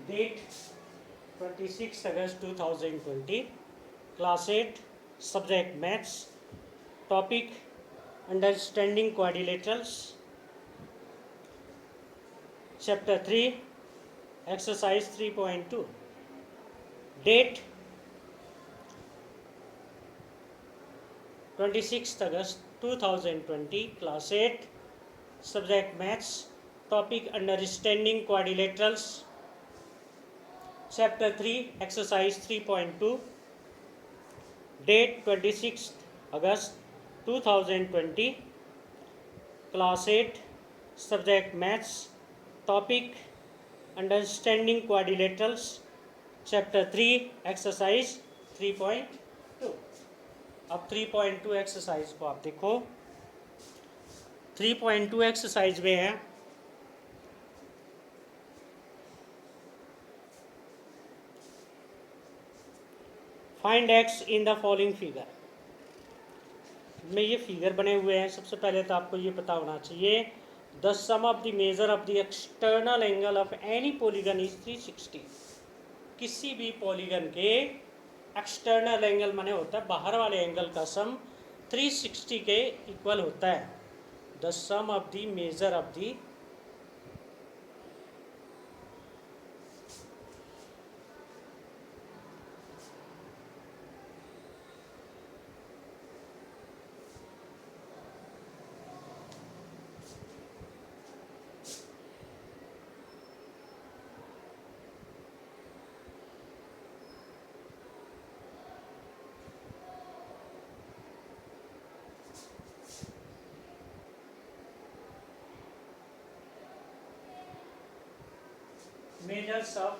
Date 26 August 2020. Class 8. Subject Maths. Topic Understanding Quadrilaterals. Chapter 3. Exercise 3.2. Date 26 August 2020. Class 8. Subject Maths. Topic Understanding Quadrilaterals. Chapter 3, Exercise 3.2. Date 26 August 2020. Class 8. Subject Maths. Topic Understanding Quadrilaterals. Chapter 3, Exercise 3.2. अब 3.2 exercise को आप देखो. 3.2 exercise में है find x in the following figure. में ये figure बने हुए हैं. सबसे पहले तो आपको ये पता होना चाहिए the sum of the measure of the external angle of any polygon is 360. किसी भी पॉलीगन के एक्सटर्नल एंगल माने होता है बाहर वाले एंगल का सम 360 के इक्वल होता है. The sum of the measure of the measures of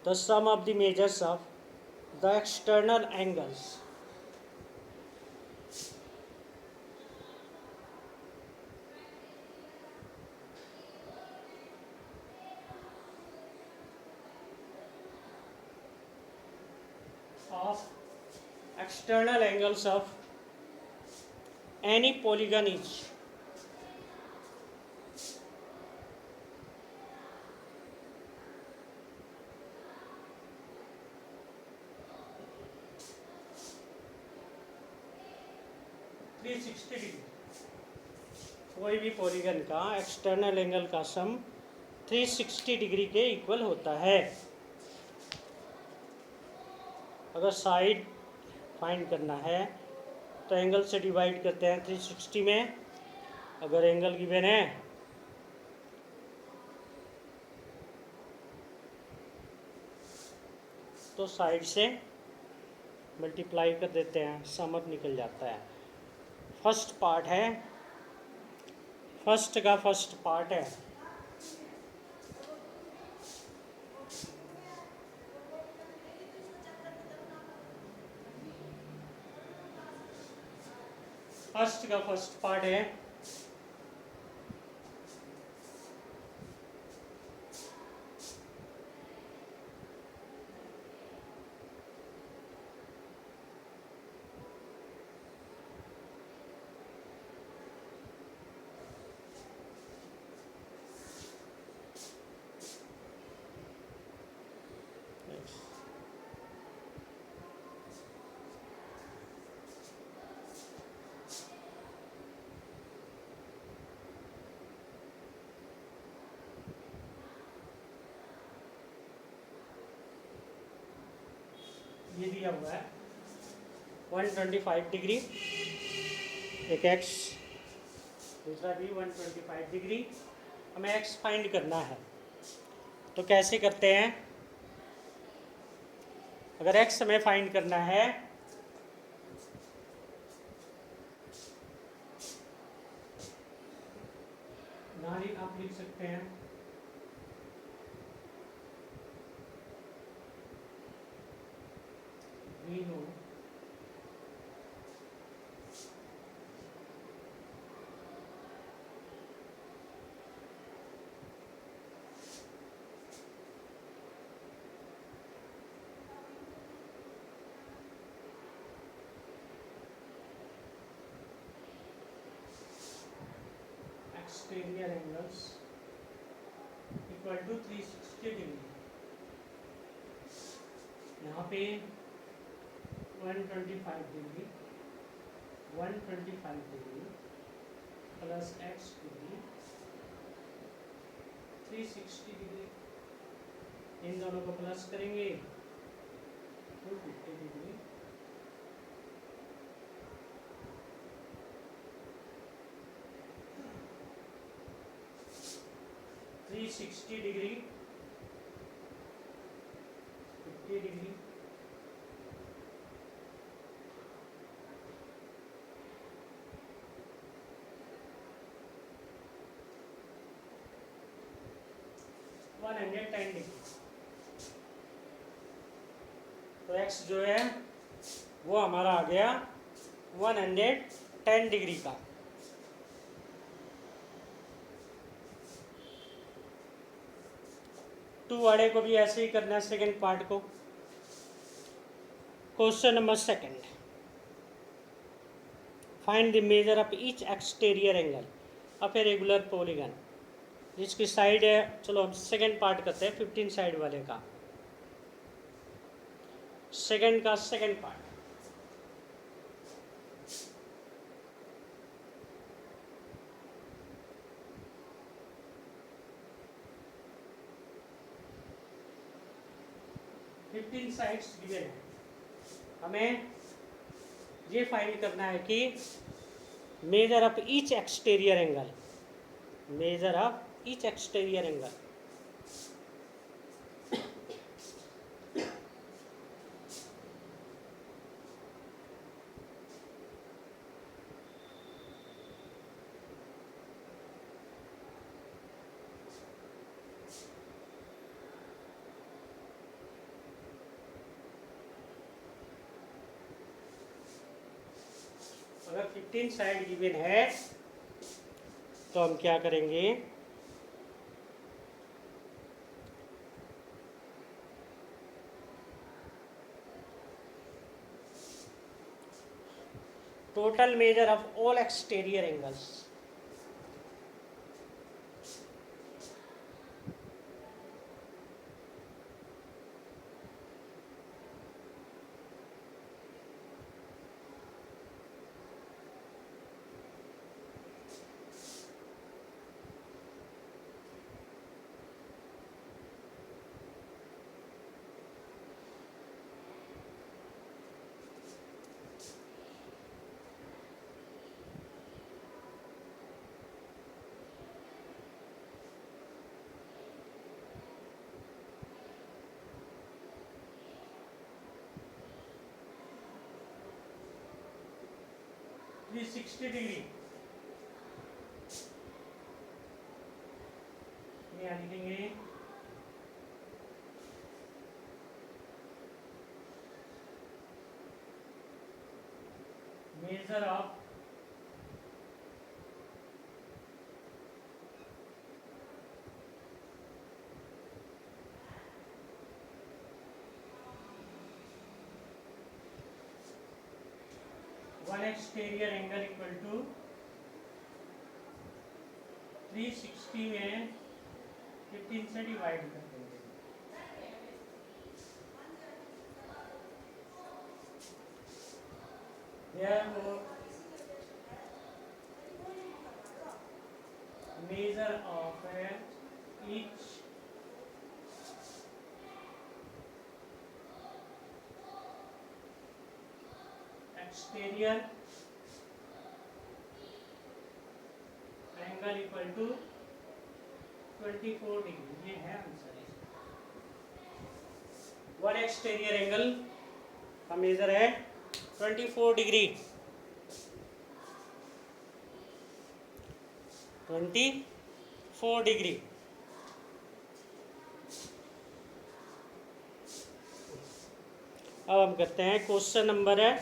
the sum of the measures of the external angles of external angles of any polygon is 360 degree. कोई भी पॉलीगन का एक्सटर्नल एंगल का सम 360 degree के equal होता है. अगर side find करना है तो एंगल से डिवाइड करते हैं 360 में. अगर एंगल गिवन है तो साइड से मल्टीप्लाई कर देते हैं. समअप निकल जाता है. फर्स्ट पार्ट है. फर्स्ट का फर्स्ट पार्ट है ये दिया हुआ है 125 डिग्री. एक एक्स दूसरा भी 125 डिग्री. हमें एक्स फाइंड करना है तो कैसे करते हैं. अगर एक्स हमें फाइंड करना है नारी आप लिख सकते हैं we know exterior angles equal to 360 degree. यहाँ पे 125 degree, 125 degree plus x degree 360 degree, इन दोनों को प्लस करेंगे 250 degree, three 60 degree 50 degree, one 110 degree. तो एक्स जो है वो हमारा आ गया 110 डिग्री का। टू वाले को भी ऐसे ही करना है सेकेंड पार्ट को। Question number second, find the measure of each exterior angle of a regular polygon, जिसकी साइड है, चलो हम सेकेंड पार्ट करते हैं 15 साइड वाले का, सेकेंड का second part. Fifteen sides given है, हमें ये फाइंड करना है कि measure of each exterior angle, measure of each exterior angle. अगर 15 साइड गिवन है तो हम क्या करेंगे, total measure of all exterior angles, ये 60 डिग्री यहाँ लिखेंगे, measure of one exterior angle equal to 360 में 15 से डिवाइड कर देंगे। Measure of each exterior angle equal to 24 degree, ये है आंसर। वन एक्सटीरियर एंगल का मेजर है 24 डिग्री, 24 डिग्री। अब हम करते हैं क्वेश्चन नंबर है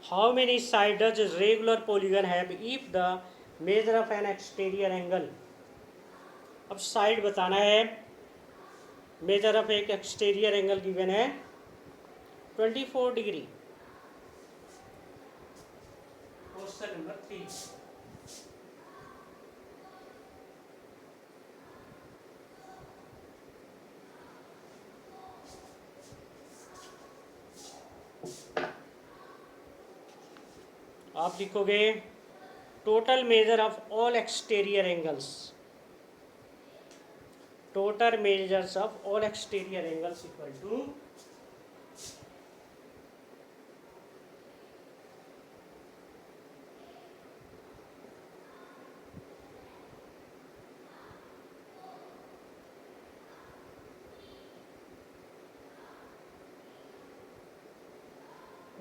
how many side does regular polygon have if the measure of an exterior angle. अब साइड बताना है, मेजर ऑफ एक एक्सटीरियर एंगल गिवन है 24 डिग्री। क्वेश्चन नंबर 3, आप लिखोगे total measure of all exterior angles, total measures of all exterior angles equal to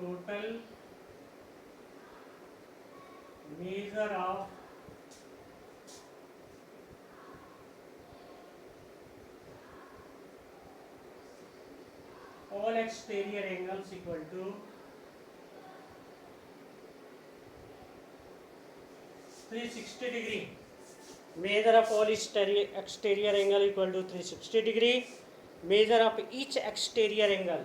total measure of all exterior angles equal to 360 degree. Measure of all exterior angle equal to 360 degree. Measure of each exterior angle.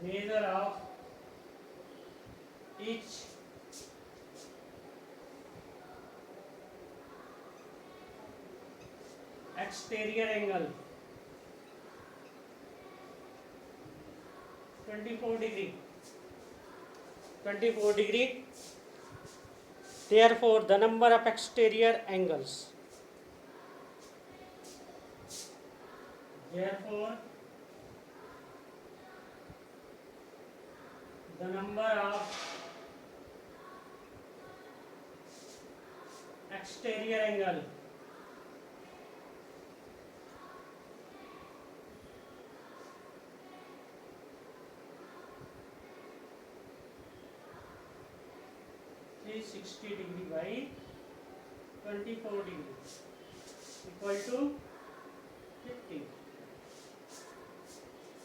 Measure of each exterior angle 24 degree. 24 degree. Therefore, the number of exterior angles. Therefore, the number of exterior angle is 60 degree by 24 degree equal to 50.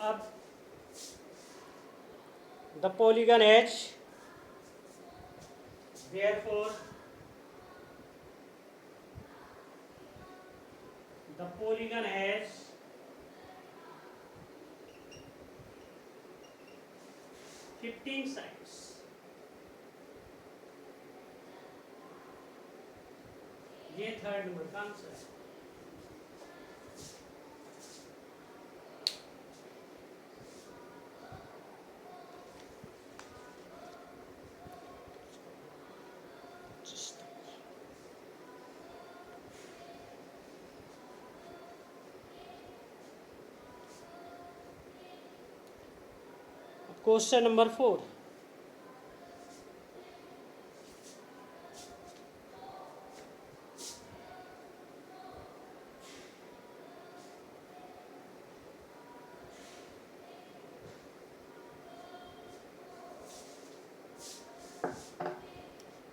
अब the polygon edge, therefore the polygon has 15 sides. ये third number का answer है। Question number 4,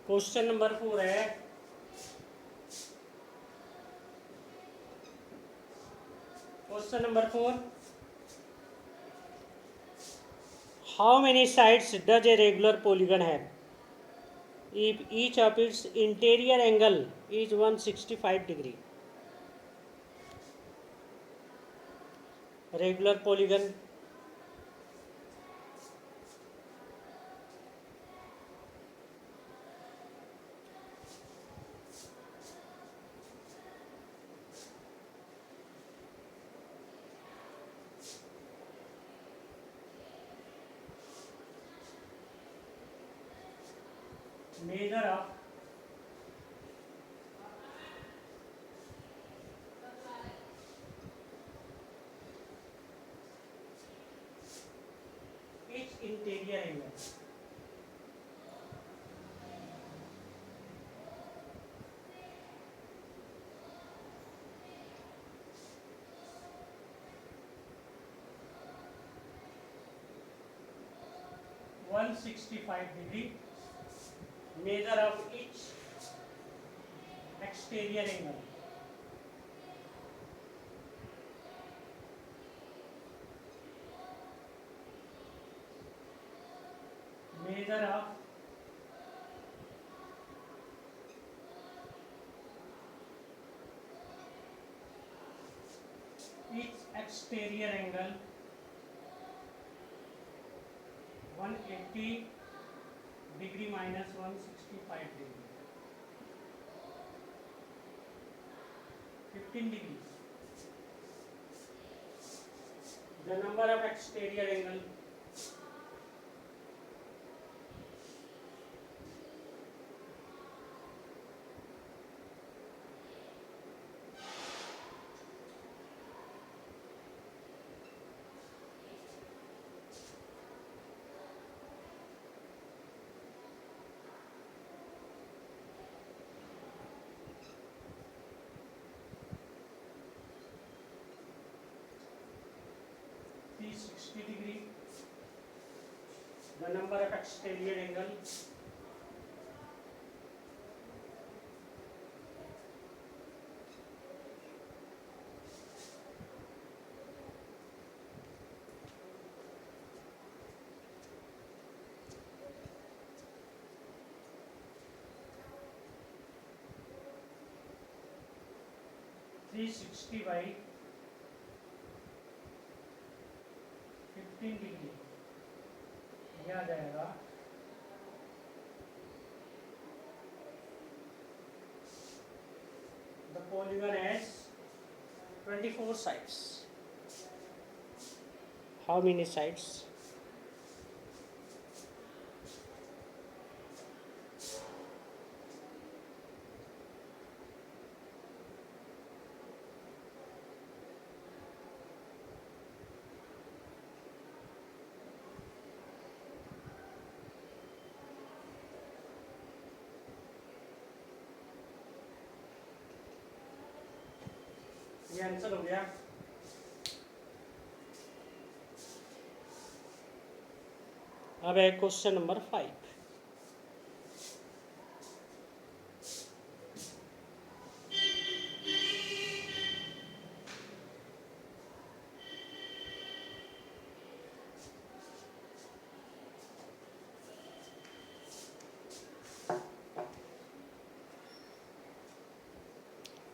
question number 4 है question number 4, how many sides does a regular polygon have if each of its interior angle is 165 degree? Regular polygon measure of each interior angle. One 65 degree. Measure of each exterior angle. Measure of its exterior angle 180 degree minus 165 degree, 15 degrees. The number of exterior angle is 60 degree. The number of exterior angle three 60 by 15 degree यह आ जाएगा the polygon has 24 sides. How many sides? ये answer हो गया। अब है question number 5।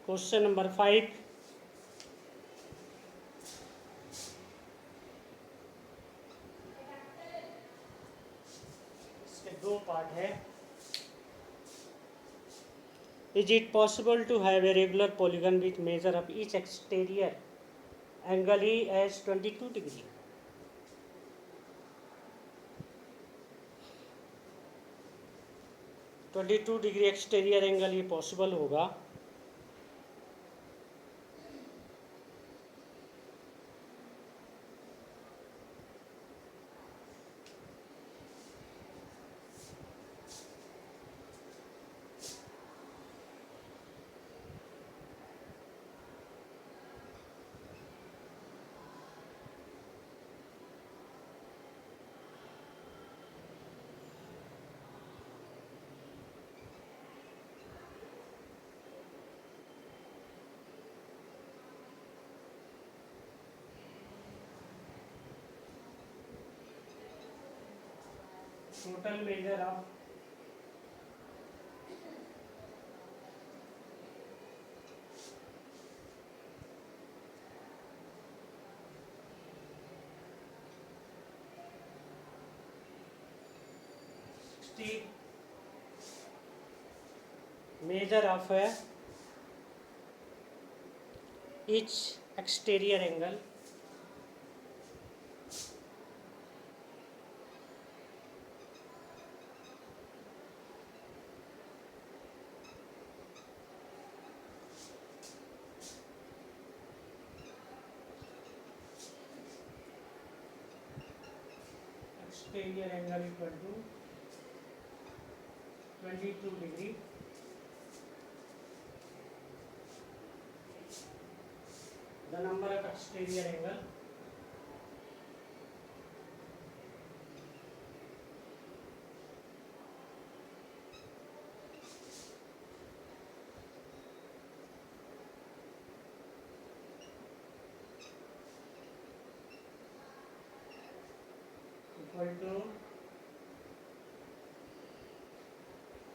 Question number 5 दो part है। Is it possible to have a regular polygon with measure of each exterior angle he as 22 degree. Twenty two degree exterior angle ये possible होगा। total measure of measure of each exterior angle exterior angle equal to 22 degree the number of exterior angle equal to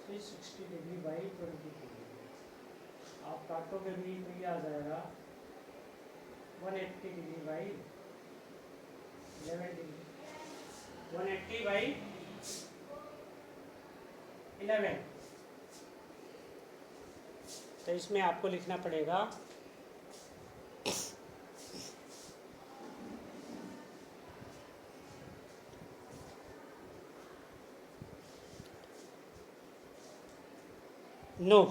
360 degree by 22 degree. आप काटोगे भी तो ये आ जाएगा 180 180 degree by 11 degree, 180 by 11। तो इसमें आपको लिखना पड़ेगा no,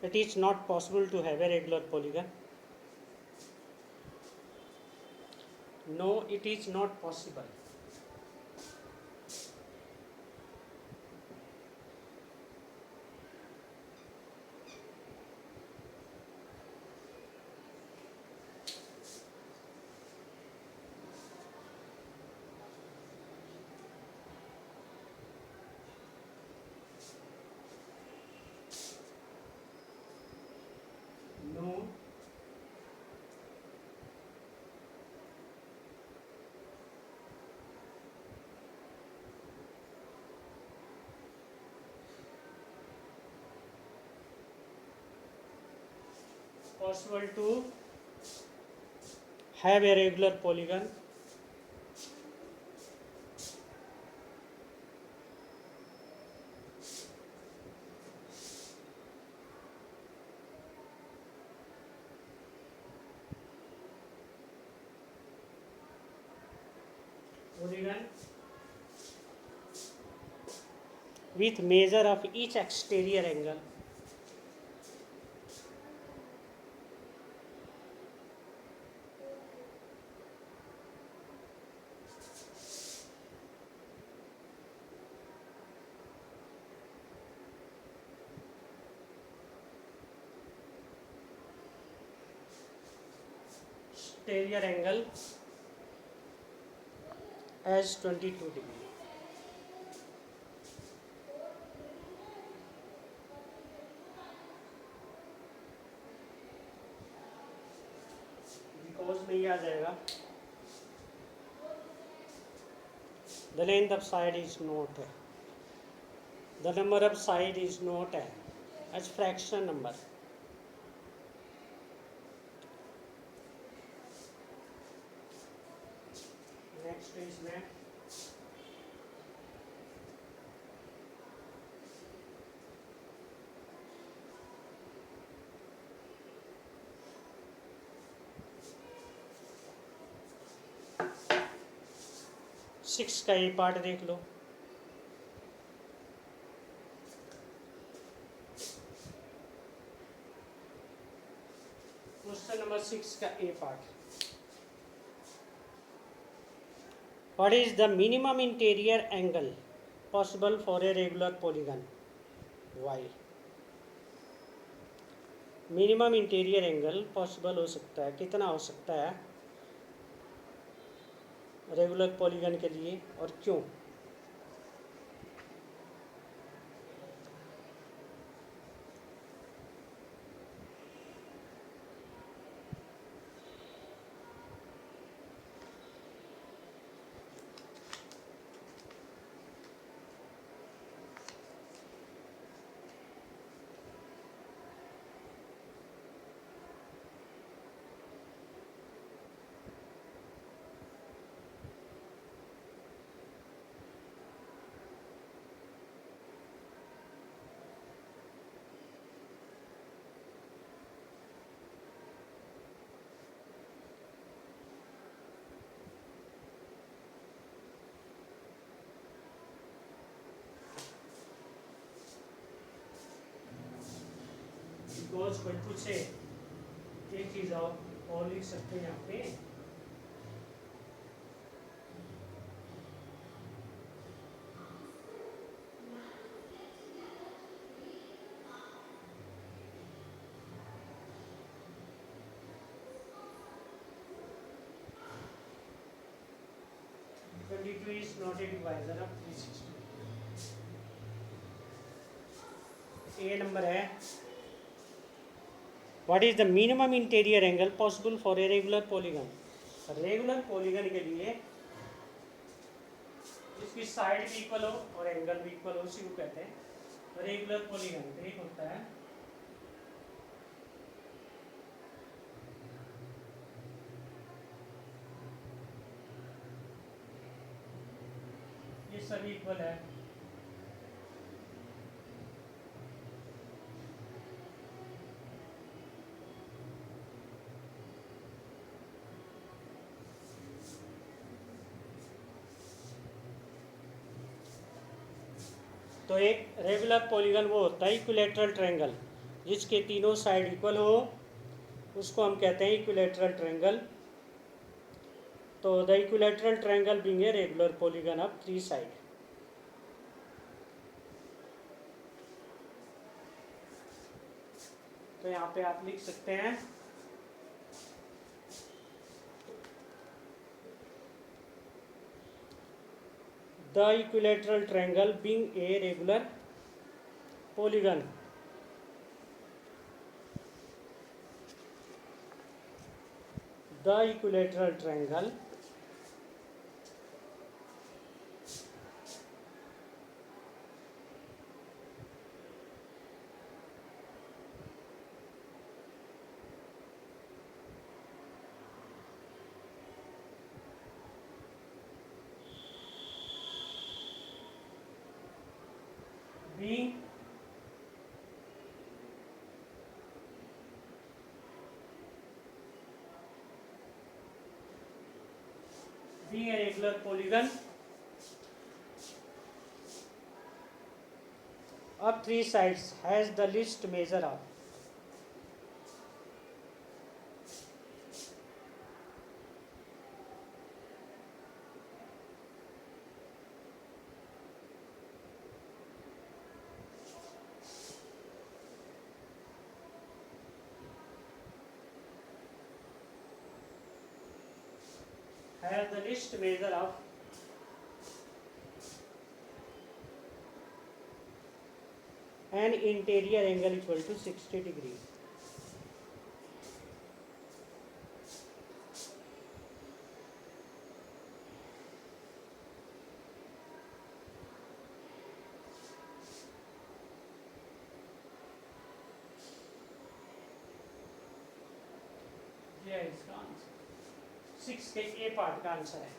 it is not possible to have a regular polygon. No, it is not possible. No, possible to have a regular polygon. Polygon with measure of each exterior angle. Exterior angle as 22 degree. Because में ये आ जाएगा the length of side is not the number of side is not as fraction number. Next is में 6 का ये part देख लो। Question number 6 का ए part, what is the minimum interior angle possible for a regular polygon? y minimum interior angle possible हो सकता है, कितना हो सकता है रेगुलर पॉलीगन के लिए और क्यों? बिकॉज कोई पूछे एक चीज आप और लिख सकते हैं यहाँ पे, (22) is not a divisor of 360। A number है what is the minimum interior angle possible for a regular polygon. Regular polygon के लिए इसकी साइड भी इक्वल हो और एंगल भी इक्वल हो, उसी को कहते हैं रेगुलर पॉलीगन। तो एक होता है सभी इक्वल है। तो एक रेगुलर पॉलीगन वो होता है इक्विलैटरल ट्रायंगल, जिसके तीनों साइड इक्वल हो, उसको हम कहते हैं इक्विलैटरल ट्रायंगल। तो the equilateral triangle being a regular polygon of 3 side. तो यहाँ पे आप लिख सकते हैं the equilateral triangle being a regular polygon the equilateral triangle being a regular polygon of 3 sides has the least measure of an interior angle equal to 60 degree. ये इसका answer 6 के ए पार्ट का आंसर है।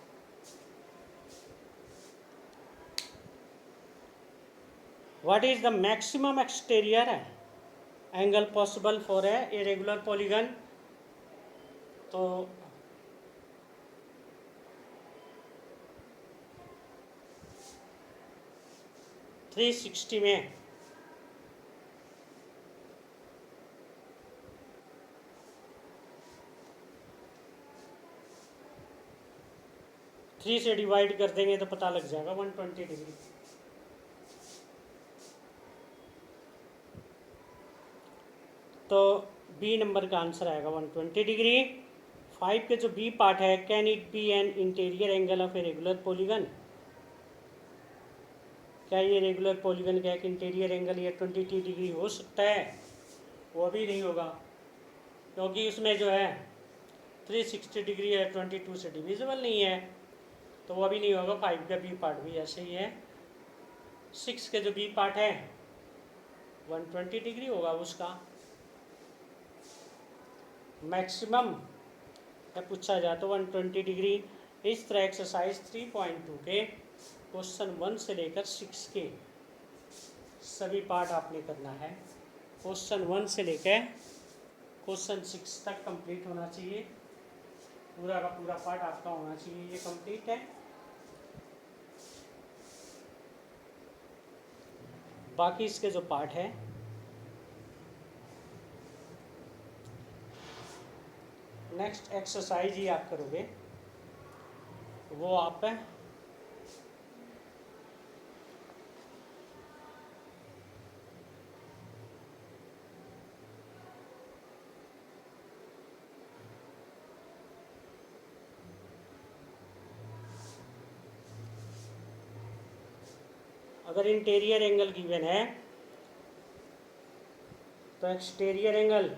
What is the maximum exterior angle possible for a irregular polygon? तो 360 में 3 से divide कर देंगे तो पता लग जाएगा 120 डिग्री। तो बी नंबर का आंसर आएगा 120 डिग्री। 5 के जो बी पार्ट है, can it be an interior angle of a regular polygon? क्या ये रेगुलर पॉलीगन का एक इंटीरियर एंगल या 22 डिग्री हो सकता है? वो भी नहीं होगा, क्योंकि उसमें जो है 360 डिग्री है, 22 से डिविजिबल नहीं है, तो वो भी नहीं होगा। 5 का बी पार्ट भी ऐसे ही है। 6 के जो बी पार्ट है 120 डिग्री होगा उसका। मैक्सिमम पूछा जाए तो 120 डिग्री। इस तरह एक्सरसाइज 3.2 के क्वेश्चन 1 से लेकर 6 के सभी पार्ट आपने करना है। क्वेश्चन 1 से लेकर क्वेश्चन 6 तक कंप्लीट होना चाहिए। पूरा का पूरा पार्ट आपका होना चाहिए, ये कंप्लीट है। बाकी इसके जो पार्ट है नेक्स्ट एक्सरसाइज ही आप करोगे, वो आप अगर इंटीरियर एंगल गिवन है तो एक्सटीरियर एंगल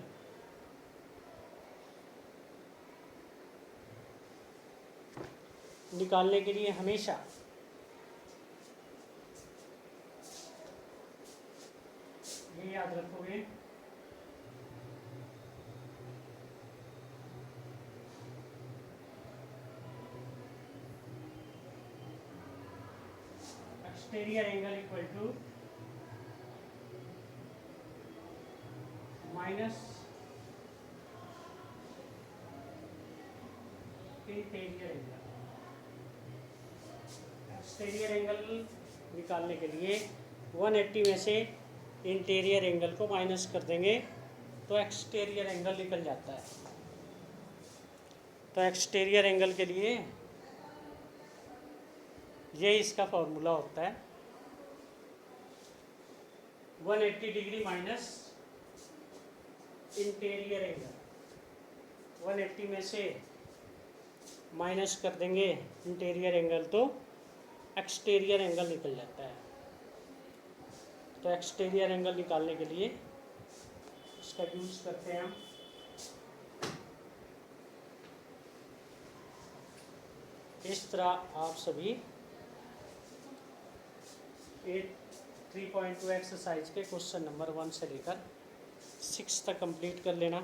निकालने के लिए हमेशा ये याद रखोगे exterior angle equal to minus interior angle. Exterior angle निकालने के लिए 180 में से इंटीरियर एंगल को माइनस कर देंगे तो एक्सटीरियर एंगल निकल जाता है। तो एक्सटीरियर एंगल के लिए ये इसका फॉर्मूला होता है 180 डिग्री माइनस इंटीरियर एंगल। 180 में से माइनस कर देंगे इंटीरियर एंगल तो एक्सटीरियर एंगल निकल जाता है। तो एक्सटीरियर एंगल निकालने के लिए इसका यूज़ करते हैं हम। इस तरह आप सभी 3.2 एक्सरसाइज के क्वेश्चन नंबर 1 से लेकर 6 तक कंप्लीट कर लेना।